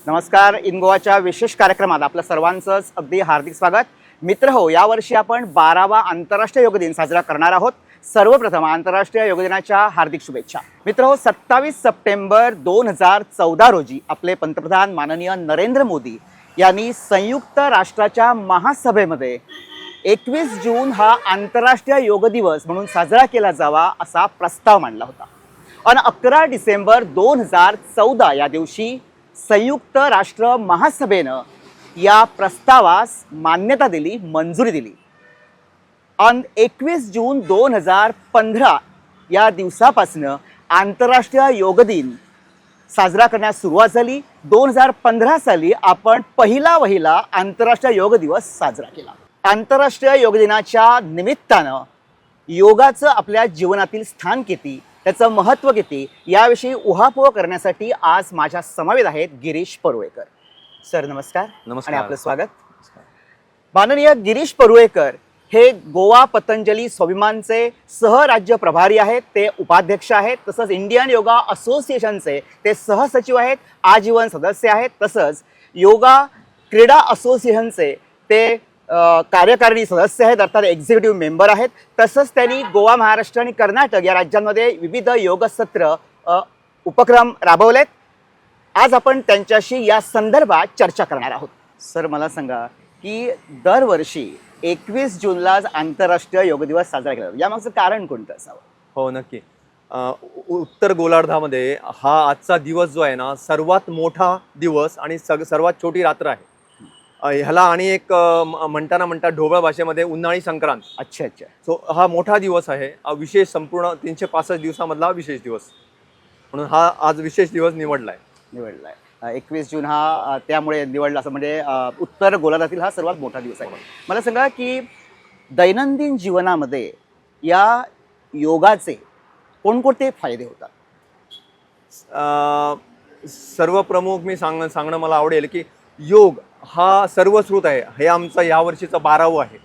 नमस्कार. इन गोवाच्या विशेष कार्यक्रमात आपलं सर्वांचंच अगदी हार्दिक स्वागत. मित्र हो, यावर्षी आपण 12वा आंतरराष्ट्रीय योग दिन साजरा करणार आहोत. सर्वप्रथम आंतरराष्ट्रीय योग दिनाच्या हार्दिक शुभेच्छा. मित्र हो, 27 सप्टेंबर 2014 रोजी आपले पंतप्रधान माननीय नरेंद्र मोदी यांनी संयुक्त राष्ट्राच्या महासभेमध्ये 21 जून हा आंतरराष्ट्रीय योग दिवस म्हणून साजरा केला जावा असा प्रस्ताव मांडला होता. आणि 11 डिसेंबर 2014 या दिवशी संयुक्त राष्ट्र महासभेनं या प्रस्तावास मान्यता दिली, मंजुरी दिली. आणि 21 जून 2015 या दिवसापासून आंतरराष्ट्रीय योग दिन साजरा करण्यास सुरुवात झाली. 2015 साली आपण पहिला आंतरराष्ट्रीय योग दिवस साजरा केला. आंतरराष्ट्रीय योग दिनाच्या निमित्तानं योगाचं आपल्या जीवनातील स्थान किती, त्याचं महत्त्व किती याविषयी उहापोह करण्यासाठी आज माझ्या समवेत आहेत गिरीश परुळेकर. सर नमस्कार. नमस्कार आणि आपलं स्वागत. माननीय गिरीश परुळेकर हे गोवा पतंजली स्वाभिमानचे सहराज्य प्रभारी आहेत, ते उपाध्यक्ष आहेत. तसंच इंडियन योगा असोसिएशनचे ते सहसचिव आहेत, आजीवन सदस्य आहेत. तसंच योगा क्रीडा असोसिएशनचे ते कार्यकारिणी सदस्य आहेत, अर्थात एक्झिक्युटिव्ह मेंबर आहेत. तसंच त्यांनी गोवा, महाराष्ट्र आणि कर्नाटक या राज्यांमध्ये विविध योग सत्र उपक्रम राबवलेत. आज आपण त्यांच्याशी या संदर्भात चर्चा करणार आहोत. सर मला सांगा की दरवर्षी 21 जूनला आंतरराष्ट्रीय योग दिवस साजरा केला जातो, यामागचं कारण कोणतं असावं? हो नक्की. उत्तर गोलार्धामध्ये हा आजचा दिवस जो आहे ना, सर्वात मोठा दिवस आणि सर्वात छोटी रात्र आहे. ह्याला आणि एक म्हणता ढोबळ भाषेमध्ये उन्हाळी संक्रांत. अच्छा. सो हा मोठा दिवस आहे, विशेष संपूर्ण 365 दिवसामधला विशेष दिवस म्हणून हा आज विशेष दिवस निवडलाय. 21 जून हा त्यामुळे निवडला असं, म्हणजे उत्तर गोलार्धातील हा सर्वात मोठा दिवस आहे. मला सांगा की दैनंदिन जीवनामध्ये या योगाचे कोणकोणते फायदे होतात? सर्व प्रमुख मी सांगणं मला आवडेल की योग हा सर्वश्रुत आहे. हे आमचं यावर्षीचं 12वं आहे.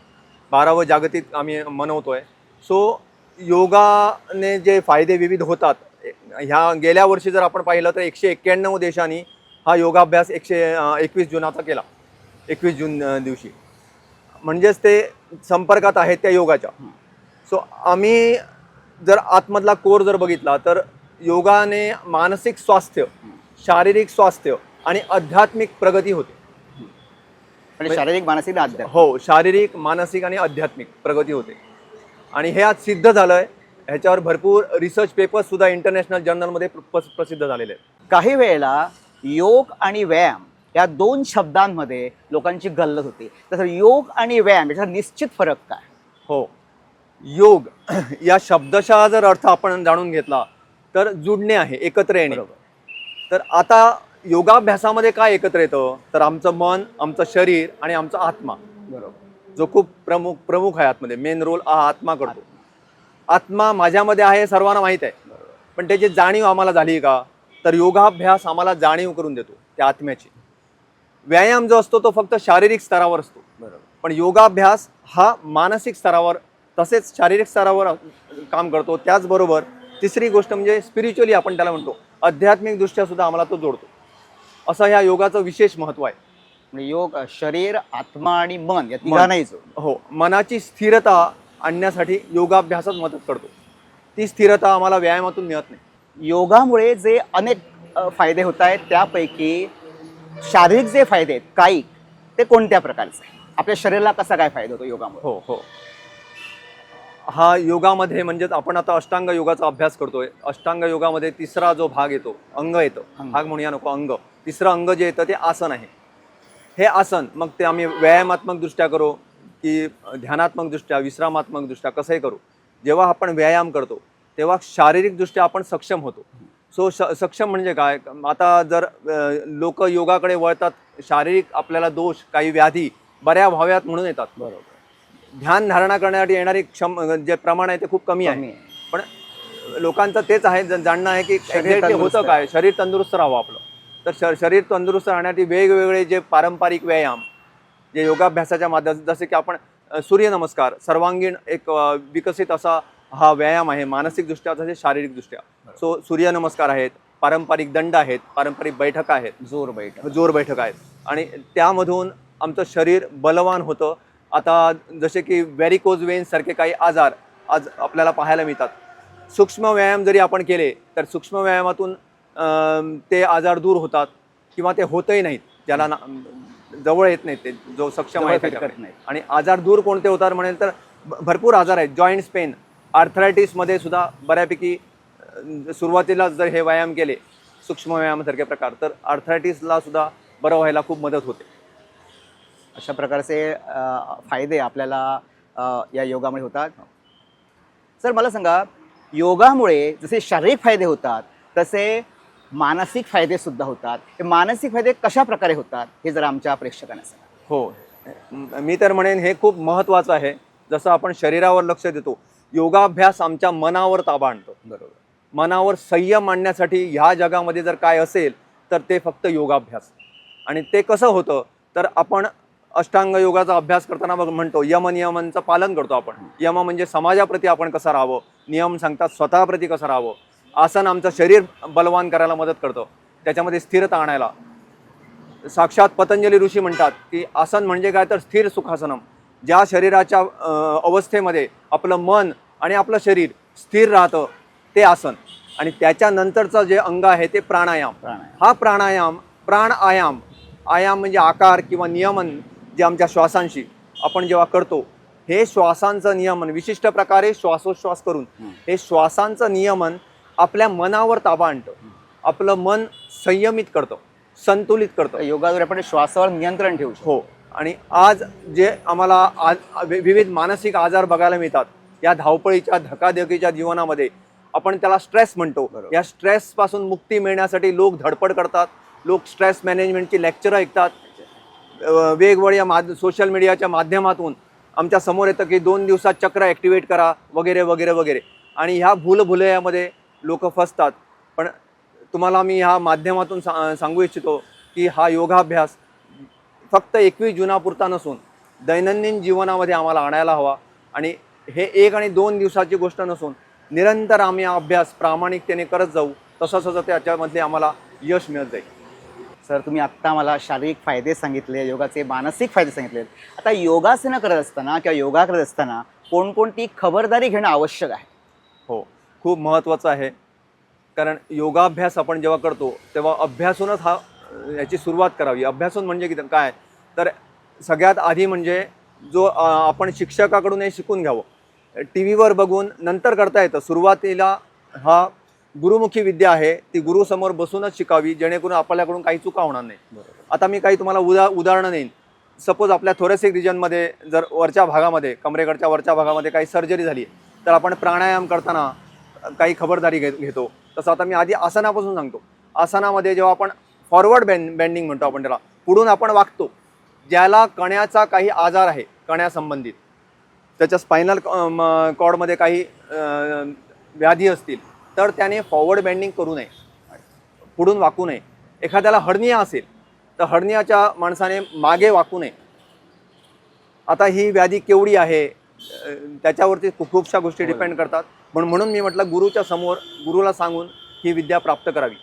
12वं जागतिक आम्ही मनवतोय. सो योगाने जे फायदे विविध होतात, ह्या गेल्या वर्षी जर आपण पाहिलं तर 191 देशांनी हा योगाभ्यास 21 जूनचा केला. 21 जून दिवशी म्हणजेच ते संपर्कात आहेत त्या योगाच्या. सो आम्ही जर आतमधला कोर जर बघितला तर योगाने मानसिक स्वास्थ्य, शारीरिक स्वास्थ्य आणि आध्यात्मिक प्रगती होते. म्हणजे शारीरिक, मानसिक, हो, शारीरिक, मानसिक आणि आध्यात्मिक प्रगती होते. आणि हे आज सिद्ध झालंय. ह्याच्यावर भरपूर रिसर्च पेपर्स सुद्धा इंटरनॅशनल जर्नलमध्ये प्रसिद्ध झालेले आहेत. काही वेळेला योग आणि व्यायाम या दोन शब्दांमध्ये लोकांची गल्लत होती. तसं योग आणि व्यायाम याचा निश्चित फरक काय? हो, योग या शब्दशः जर अर्थ आपण जाणून घेतला तर जुडणे आहे, एकत्र येणे. तर आता योगाभ्यासामध्ये काय एकत्र येतं तर आमचं मन, आमचं शरीर आणि आमचा आत्मा, जो खूप प्रमुख आहे. आतमध्ये मेन रोल आत्मा करतो. आत्मा माझ्यामध्ये आहे सर्वांना माहीत आहे, पण त्याची जाणीव आम्हाला झाली का तर योगाभ्यास आम्हाला जाणीव करून देतो त्या आत्म्याची. व्यायाम जो असतो तो फक्त शारीरिक स्तरावर असतो, पण योगाभ्यास हा मानसिक स्तरावर तसेच शारीरिक स्तरावर काम करतो. त्याचबरोबर तिसरी गोष्ट म्हणजे स्पिरिच्युअली आपण त्याला म्हणतो, आध्यात्मिक दृष्ट्या सुद्धा आम्हाला तो जोडतो. असं ह्या योगाचं विशेष महत्त्व आहे. म्हणजे योग शरीर, आत्मा आणि मन या तिघांनाही जोडतो. हो, मनाची स्थिरता आणण्यासाठी योगाभ्यासच मदत करतो. ती स्थिरता आम्हाला व्यायामातून मिळत नाही. योगामुळे जे अनेक फायदे होत आहेत त्यापैकी शारीरिक जे फायदे आहेत कायिक, ते कोणत्या प्रकारचे? आपल्या शरीराला कसा काय फायदा होतो योगामुळे? हो, हा योगामध्ये म्हणजेच आपण आता अष्टांग योगाचा अभ्यास करतोय. अष्टांग योगामध्ये तिसरा जो भाग येतो, अंग येतं, भाग म्हणूया नको, अंग. तिसरं अंग जे येतं ते आसन आहे. हे आसन मग ते आम्ही व्यायामात्मक दृष्ट्या करू की ध्यानात्मक दृष्ट्या, विश्रामात्मक दृष्ट्या कसंही करू, जेव्हा आपण व्यायाम करतो तेव्हा शारीरिकदृष्ट्या आपण सक्षम होतो. सो सक्षम म्हणजे काय? आता जर लोक योगाकडे वळतात, शारीरिक आपल्याला दोष, काही व्याधी बऱ्या व्हाव्यात म्हणून येतात. ध्यान धारणा करण्यासाठी येणारी जे प्रमाण आहे ते खूप कमी आहे. पण लोकांचं तेच आहे, जाणणं आहे की एक्झॅक्टली होतं काय, शरीर तंदुरुस्त राहावं आपलं. तर शरीर तंदुरुस्त राहण्यासाठी वेगवेगळे जे पारंपरिक व्यायाम जे योगाभ्यासाच्या माध्यमातून, जसे की आपण सूर्यनमस्कार, सर्वांगीण एक विकसित असा हा व्यायाम आहे, मानसिकदृष्ट्या तसेच शारीरिकदृष्ट्या. सो सूर्यनमस्कार आहेत, पारंपरिक दंड आहेत, पारंपरिक बैठका आहेत, जोर बैठक. जोर बैठक आहेत आणि त्यामधून आमचं शरीर बलवान होतं. आता जसे की व्हेरिकोज वेन्स सारखे काही आजार आज आपल्याला पाहायला मिळतात. सूक्ष्म व्यायाम जरी आपण केले तर सूक्ष्म व्यायामातून ते आजार दूर होतात किंवा ते होतही नाहीत, ज्याला जवळ येत नाहीत, ते जो सक्षम आहे करत नाही. आणि आजार दूर कोणते होतात म्हणेल तर भरपूर आजार आहेत. जॉईंट्स पेन, आर्थरायटिसमध्ये सुद्धा बऱ्यापैकी सुरुवातीला जर हे व्यायाम केले सूक्ष्म व्यायामासारखे प्रकार तर आर्थरायटिसला सुद्धा बरं व्हायला खूप मदत होते. अशा प्रकारचे फायदे आपल्याला या योगामुळे होतात. सर मला सांगा, योगामुळे जसे शारीरिक फायदे होतात तसे मानसिक फायदे सुद्धा होतात. हे मानसिक फायदे कशा प्रकारे होतात हे जरा आमच्या प्रेक्षकांना सांगा. हो, मी तर म्हणेन हे खूप महत्त्वाचं आहे. जसं आपण शरीरावर लक्ष देतो, योगाभ्यास आमच्या मनावर ताबा आणतो. बरोबर. मनावर संयम आणण्यासाठी ह्या जगामध्ये जर काय असेल तर ते फक्त योगाभ्यास. आणि ते कसं होतं तर आपण अष्टांग योगाचा अभ्यास करताना म्हणतो यमनियमांचं पालन करतो आपण. यम म्हणजे समाजाप्रती आपण कसं राहावं, नियम सांगतात स्वतःप्रती कसं राहावं. आसन आमचं शरीर बलवान करायला मदत करतं, त्याच्यामध्ये स्थिरता आणायला. साक्षात पतंजली ऋषी म्हणतात की आसन म्हणजे काय तर स्थिर सुखासनम. ज्या शरीराच्या अवस्थेमध्ये आपलं मन आणि आपलं शरीर स्थिर राहतं ते आसन. आणि त्याच्यानंतरचं जे अंग आहे ते प्राणायाम. हा प्राणायाम प्राणायाम, आयाम म्हणजे आकार किंवा नियमन जे आमच्या श्वासांशी आपण जेव्हा करतो, हे श्वासांचं नियमन विशिष्ट प्रकारे श्वासोश्वास करून हे श्वासांचं नियमन आपल्या मनावर ताबा आणतं, आपलं मन संयमित करतं, संतुलित करतं. योगाद्वारे आपण श्वासावर नियंत्रण ठेवू शकतो. हो, आणि आज जे आम्हाला विविध मानसिक आजार बघायला मिळतात या धावपळीच्या धकाधकीच्या जीवनामध्ये, आपण त्याला स्ट्रेस म्हणतो. या स्ट्रेसपासून मुक्ती मिळण्यासाठी लोक धडपड करतात, लोक स्ट्रेस मॅनेजमेंटची लेक्चर ऐकतात. वेगवेगळ्या सोशल मीडियाच्या माध्यमातून आमच्या समोर येतं की 2 दिवसात चक्र ॲक्टिवेट करा वगैरे वगैरे वगैरे. आणि ह्या भूलभुलैयामध्ये लोक फसतात. पण तुम्हाला मी ह्या माध्यमातून सांगू इच्छितो की हा योगाभ्यास फक्त 21 जूनापुरता नसून दैनंदिन जीवनामध्ये आम्हाला आणायला हवा. आणि हे 1 आणि 2 दिवसाची गोष्ट नसून निरंतर आम्ही हा अभ्यास प्रामाणिकतेने करत जाऊ, तसं त्याच्यामधले आम्हाला यश मिळत जाईल. सर तुम्ही आत्ता मला शारीरिक फायदे सांगितले, योगाचे मानसिक फायदे सांगितले. आता योगासनं करत असताना किंवा योगा करत असताना कोणकोणती खबरदारी घेणं आवश्यक आहे? हो, खूप महत्त्वाचं आहे. कारण योगाभ्यास आपण जेव्हा करतो तेव्हा अभ्यासूनच याची सुरुवात करावी. अभ्यासून म्हणजे की काय तर सगळ्यात आधी म्हणजे जो आपण शिक्षकाकडून हे शिकून घ्यावं. टी व्हीवर बघून नंतर करता येतं. सुरुवातीला हा गुरुमुखी विद्या आहे, ती गुरुसमोर बसूनच शिकावी, जेणेकरून आपल्याकडून काही चुका होणार नाही. आता मी काही तुम्हाला उदाहरणं देईन. सपोज आपल्या थोरॅसिक रिजनमध्ये जर वरच्या भागामध्ये, कमरेकडच्या वरच्या भागामध्ये काही सर्जरी झाली तर आपण प्राणायाम करताना काही खबरदारी घेतो. तसं आता मी आधी आसनापासून सांगतो. आसनामध्ये जेव्हा आपण फॉरवर्ड बेंडिंग म्हणतो आपण त्याला, पुढून आपण वागतो. ज्याला कण्याचा काही आजार आहे, कण्यासंबंधित, त्याच्या स्पायनल कॉर्डमध्ये काही व्याधी असतील तर त्याने फॉरवर्ड बेंडिंग करू नये, पुढून वाकू नये. एखाद्याला हर्निया असेल तर हर्नियाच्या माणसाने मागे वाकू नये. आता ही व्याधी केवढी आहे त्याच्यावरती खूपशा गोष्टी डिपेंड करतात. म्हणून मी म्हटलं गुरुच्या समोर गुरुला सांगून ही विद्या प्राप्त करावी.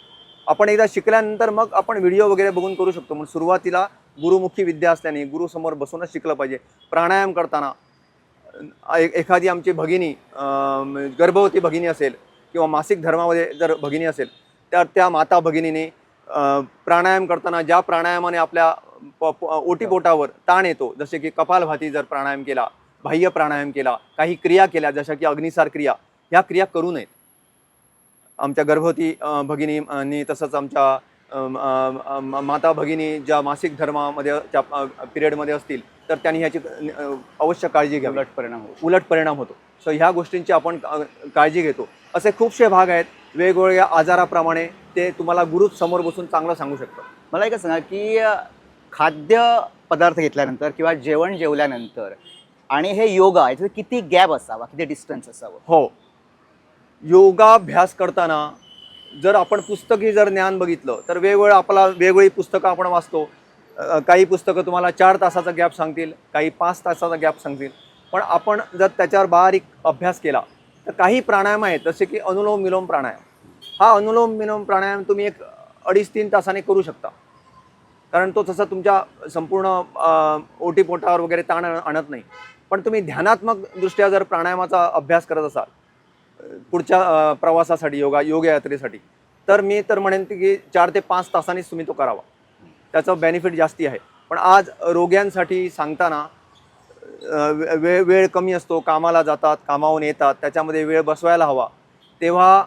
आपण एकदा शिकल्यानंतर मग आपण व्हिडिओ वगैरे बघून करू शकतो. म्हणून सुरुवातीला गुरुमुखी विद्या असल्याने गुरुसमोर बसूनच शिकलं पाहिजे. प्राणायाम करताना एखादी आमची भगिनी, गर्भवती भगिनी असेल किंवा मासिक धर्मामध्ये जर भगिनी असेल तर त्या माता भगिनीने प्राणायाम करताना ज्या प्राणायामाने आपल्या ओटीपोटावर ताण येतो, जसे की कपालभाती जर प्राणायाम केला, बाह्य प्राणायाम केला, काही क्रिया केल्या जशा की अग्निसार क्रिया, ह्या क्रिया करू नयेत. आमच्या गर्भवती भगिनींनी तसंच आमच्या माता भगिनी ज्या मासिक धर्मामध्ये त्या पिरियडमध्ये असतील तर त्यांनी ह्याची अवश्य काळजी घ्यावी. उलट परिणाम होतो. सो ह्या गोष्टींची आपण काळजी घेतो. असे खूपसे भाग आहेत वेगवेगळ्या आजाराप्रमाणे, ते तुम्हाला गुरुच समोर बसून चांगलं सांगू शकतं. मला एक सांगा की खाद्य पदार्थ घेतल्यानंतर किंवा जेवण जेवल्यानंतर आणि हे योगा याच्यात किती गॅप असावा, किती डिस्टन्स असावं? हो, योगाभ्यास करताना जर आपण पुस्तकी जर ज्ञान बघितलं तर वेगवेगळी पुस्तकं आपण वाचतो. काही पुस्तकं तुम्हाला 4 तासाचा गॅप सांगतील, काही 5 तासाचा गॅप सांगतील. पण आपण जर त्याच्यावर बारीक अभ्यास केला तर काही प्राणायाम आहेत जसे की अनुलोम विलोम प्राणायाम, हा अनुलोम विलोम प्राणायाम तुम्ही 2.5-3 तासाने करू शकता, कारण तो तसा तुमच्या संपूर्ण ओटीपोटावर वगैरे ताण आणत नाही. पण तुम्ही ध्यानात्मक दृष्ट्या जर प्राणायामाचा अभ्यास करत असाल पुढच्या प्रवासासाठी योग यात्रेसाठी, तर मी तर म्हणेन की 4 ते 5 तासांनीच तुम्ही तो करावा. त्याचं बेनिफिट जास्ती आहे. पण आज रोग्यांसाठी सांगताना वेळ कमी असतो, कामाला जातात, कामावून येतात, त्याच्यामध्ये वेळ बसवायला हवा, तेव्हा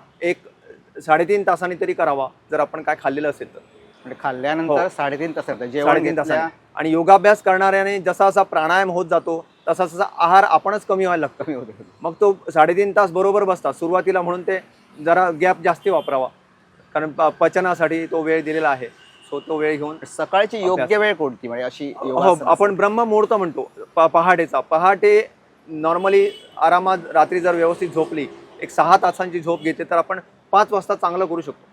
3.5 तासांनी तरी करावा जर आपण काय खाल्लेलं असेल तर. म्हणजे खाल्ल्यानंतर 3.5 तास जेवण 3.5 तासांनी. आणि योगाभ्यास करणाऱ्याने जसा जसा प्राणायाम होत जातो तसा तसा आहार आपणच कमी व्हायला लागतो. कमी होते. मग तो 3.5 तास बरोबर बसतात सुरुवातीला, म्हणून ते जरा गॅप जास्ती वापरावा, कारण पचनासाठी तो वेळ दिलेला आहे. सो तो वेळ घेऊन सकाळची योग्य वेळ कोणती म्हणजे अशी आपण ब्रह्ममुहूर्त म्हणतो पहाटेचा. पहाटे नॉर्मली आरामात रात्री जर व्यवस्थित झोपली, 6 तासांची झोप घेते, तर आपण 5 वाजता चांगलं करू शकतो.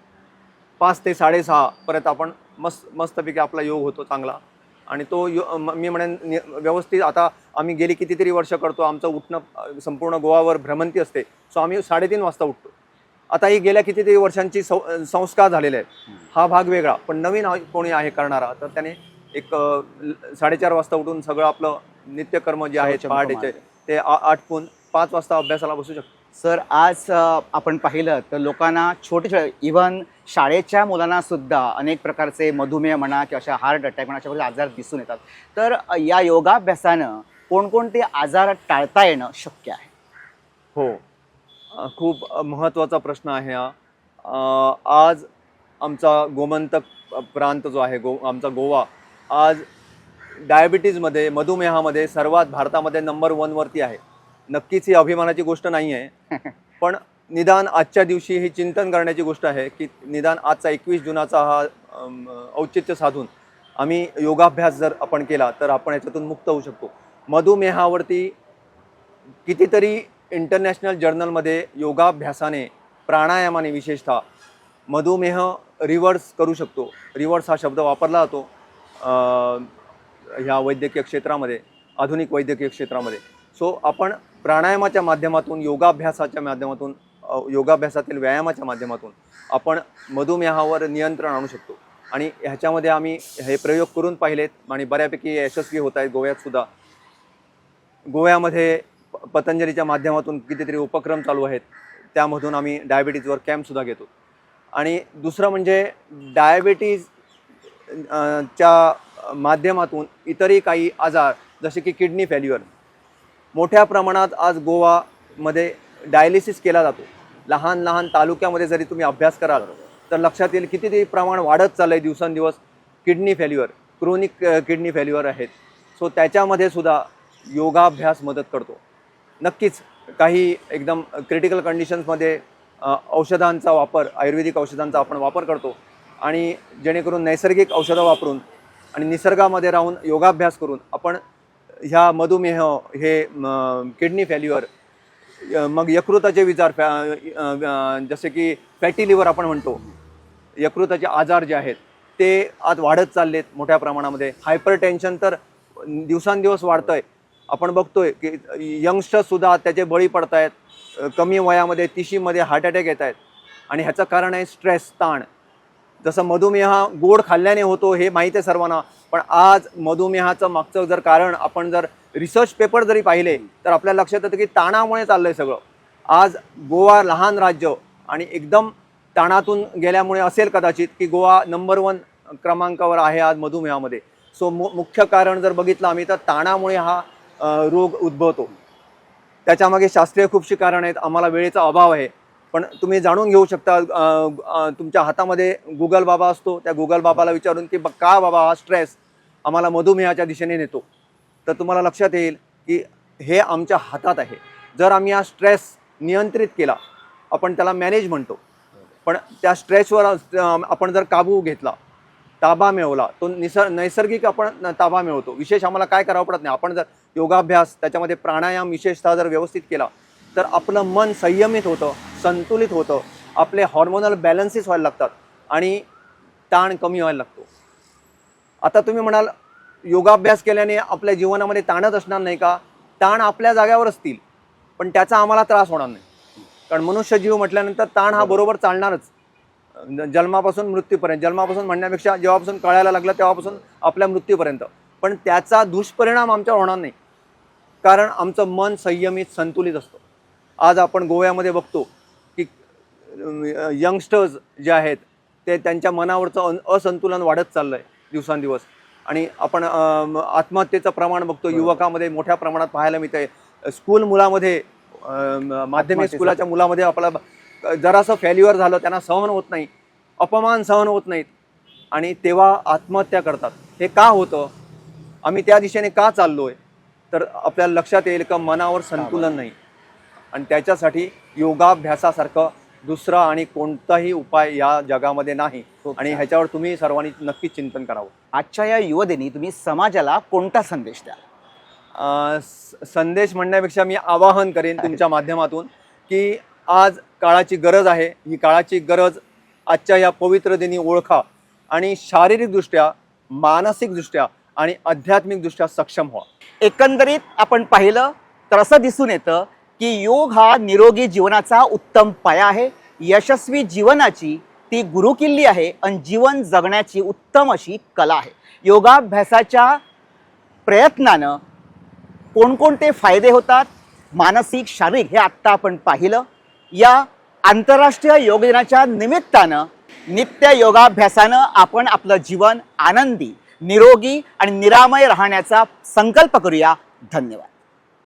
5 ते 6:30 पर्यंत आपण मस्तपैकी आपला योग होतो चांगला. आणि तो मी म्हणेन व्यवस्थित. आता आम्ही गेली कितीतरी वर्ष करतो, आमचं उठणं संपूर्ण गोवावर भ्रमंती असते, सो आम्ही 3:30 वाजता उठतो. आता ही गेल्या कितीतरी वर्षांची संस्कार झालेले आहेत. हा भाग वेगळा. पण नवीन कोणी आहे करणारा, तर त्याने 4:30 वाजता उठून सगळं आपलं नित्यकर्म जे आहेत पहाटेचे ते आटपून 5 वाजता अभ्यासाला बसू शकतो. सर, आज आपण पाहिलं तर लोकांना छोटे इव्हन शाळेच्या मुलांना सुद्धा अनेक प्रकारचे मधुमेह म्हणा किंवा अशा हार्ट अटॅक म्हणा अशा आजार दिसून येतात. तर या योगाभ्यासानं कोणकोणते आजार टाळता येणं शक्य आहे? हो, खूप महत्त्वाचा प्रश्न आहे हा. आज आमचा गोमंतक प्रांत जो आहे, आमचा गोवा आज डायबिटीजमध्ये, मधुमेहामध्ये सर्वात भारतामध्ये नंबर 1 वरती आहे. नक्कीच ही अभिमानाची गोष्ट नाही आहे, पण निदान आजच्या दिवशी ही चिंतन करण्याची गोष्ट आहे की निदान आजचा 21 जूनचा हा औचित्य साधून आम्ही योगाभ्यास जर आपण केला तर आपण याच्यातून मुक्त होऊ शकतो. मधुमेहावरती कितीतरी इंटरनॅशनल जर्नलमध्ये योगाभ्यासाने, प्राणायामाने विशेषतः मधुमेह रिव्हर्स करू शकतो. रिव्हर्स हा शब्द वापरला जातो ह्या वैद्यकीय क्षेत्रामध्ये, आधुनिक वैद्यकीय क्षेत्रामध्ये. सो आपण प्राणायामाच्या माध्यमातून, योगाभ्यासाच्या माध्यमातून, योगाभ्यासातील व्यायामाच्या माध्यमातून आपण मधुमेहावर नियंत्रण आणू शकतो. आणि ह्याच्यामध्ये आम्ही हे प्रयोग करून पाहिलेत आणि बऱ्यापैकी यशस्वी होत आहेत. गोव्यातसुद्धा, गोव्यामध्ये पतंजलीच्या माध्यमातून कितीतरी उपक्रम चालू आहेत. त्यामधून आम्ही डायबिटीजवर कॅम्पसुद्धा घेतो. आणि दुसरं म्हणजे डायबिटीज च्या माध्यमातून इतरही काही आजार जसे की किडनी फेल्युअर मोठ्या प्रमाणात आज गोवामध्ये डायलिसिस केला जातो. लहान लहान तालुक्यामध्ये जरी तुम्ही अभ्यास कराल तर लक्षात येईल कितीतरी प्रमाण वाढत चाललं आहे दिवसेंदिवस. Kidney failure, chronic kidney failure आहेत. सो त्याच्यामध्ये सुद्धा योगाभ्यास मदत करतो. नक्कीच काही एकदम क्रिटिकल कंडिशन्समध्ये औषधांचा वापर, आयुर्वेदिक औषधांचा आपण वापर करतो. आणि जेणेकरून नैसर्गिक औषधं वापरून आणि निसर्गामध्ये राहून योगाभ्यास करून आपण ह्या मधुमेह, हे किडनी फेल्युअर, मग यकृताचे विजार, जसे की फॅटी लिव्हर आपण म्हणतो, यकृताचे आजार जे आहेत ते आज वाढत चाललेत मोठ्या प्रमाणामध्ये. हायपर टेन्शन तर दिवसांदिवस वाढतं आहे. आपण बघतोय की यंगस्टर्ससुद्धा त्याचे बळी पडत आहेत. कमी वयामध्ये 30मध्ये हार्ट अटॅक येत आहेत. आणि ह्याचं कारण आहे स्ट्रेस, ताण. जसं मधुमेह गोड खाल्ल्याने होतो हे माहीत आहे सर्वांना, पण आज मधुमेहाचं मागचं जर कारण आपण जर रिसर्च पेपर जरी पाहिले तर आपल्या लक्षात येतं की ताणामुळे चाललं आहे सगळं. आज गोवा लहान राज्य आणि एकदम ताणातून गेल्यामुळे असेल कदाचित की गोवा नंबर 1 क्रमांकावर आहे आज मधुमेहामध्ये. सो मुख्य कारण जर बघितलं आम्ही तर ताणामुळे हा रोग उद्भवतो. त्याच्यामागे शास्त्रीय खूपशी कारण आहेत. आम्हाला वेळेचा अभाव आहे, पण तुम्ही जाणून घेऊ शकता. तुमच्या हातामध्ये गुगल बाबा असतो, त्या गुगल बाबाला विचारून की का बाबा हा स्ट्रेस आम्हाला मधुमेहाच्या दिशेने नेतो, तर तुम्हाला लक्षात येईल की हे आमच्या हातात आहे. जर आम्ही हा स्ट्रेस नियंत्रित केला, आपण त्याला मॅनेज म्हणतो, पण त्या स्ट्रेसवर आपण जर काबू घेतला, ताबा मिळवला, तो नैसर्गिक आपण ताबा मिळवतो. विशेष आम्हाला काय करावं पडत नाही. आपण जर योगाभ्यास, त्याच्यामध्ये प्राणायाम विशेषतः जर व्यवस्थित केला तर आपलं मन संयमित होतं, संतुलित होतं, आपले हॉर्मोनल बॅलन्सेस व्हायला लागतात आणि ताण कमी व्हायला लागतो. आता तुम्ही म्हणाल योगाभ्यास केल्याने आपल्या जीवनामध्ये ताणच असणार नाही का? ताण आपल्या जाग्यावर असतील, पण त्याचा आम्हाला त्रास होणार नाही. कारण मनुष्य जीव म्हटल्यानंतर ताण हा बरोबर चालणारच. जन्मापासून मृत्यूपर्यंत, जन्मापासून म्हणण्यापेक्षा जेव्हापासून कळायला लागलं तेव्हापासून आपल्या मृत्यूपर्यंत. पण त्याचा दुष्परिणाम आमच्यावर होणार नाही, कारण आमचं मन संयमित संतुलित असतं. आज आपण गोव्यामध्ये बघतो की यंगस्टर्स जे आहेत ते त्यांच्या मनावरचं असंतुलन वाढत चाललं आहे दिवसांदिवस. आणि आपण आत्महत्येचं प्रमाण बघतो युवकामध्ये मोठ्या प्रमाणात पाहायला मिळतंय. स्कूल मुलामध्ये, माध्यमिक स्कूलाच्या मुलामध्ये आपल्याला जरासं फेल्युअर झालं त्यांना सहन होत नाही, अपमान सहन होत नाहीत आणि तेव्हा आत्महत्या करतात. हे का होतं? आम्ही त्या दिशेने का चाललोय? तर आपल्याला लक्षात येईल का मनावर संतुलन नाही. आणि त्याच्यासाठी योगाभ्यासासारखं दुसरा आणि कोणताही उपाय या जगामध्ये नाही. आणि ह्याच्यावर तुम्ही सर्वांनी नक्कीच चिंतन करावं. आजच्या या युवदिनी तुम्ही समाजाला कोणता संदेश द्याल? संदेश म्हणण्यापेक्षा मी आवाहन करेन तुमच्या माध्यमातून की आज काळाची गरज आहे. ही काळाची गरज आजच्या या पवित्र दिनी ओळखा आणि शारीरिकदृष्ट्या, मानसिकदृष्ट्या आणि आध्यात्मिकदृष्ट्या सक्षम व्हा. एकंदरीत आपण पाहिलं तर असं दिसून येतं की योग हा निरोगी जीवनाचा उत्तम पाया आहे. यशस्वी जीवनाची ती गुरुकिल्ली आहे आणि जीवन जगण्याची उत्तम अशी कला आहे. योगाभ्यासाच्या प्रयत्नानं कोणकोणते फायदे होतात, मानसिक, शारीरिक, हे आत्ता आपण पाहिलं. या आंतरराष्ट्रीय योग दिनाच्या निमित्तानं नित्य योगाभ्यासानं आपण आपलं जीवन आनंदी, निरोगी आणि निरामय राहण्याचा संकल्प करूया. धन्यवाद.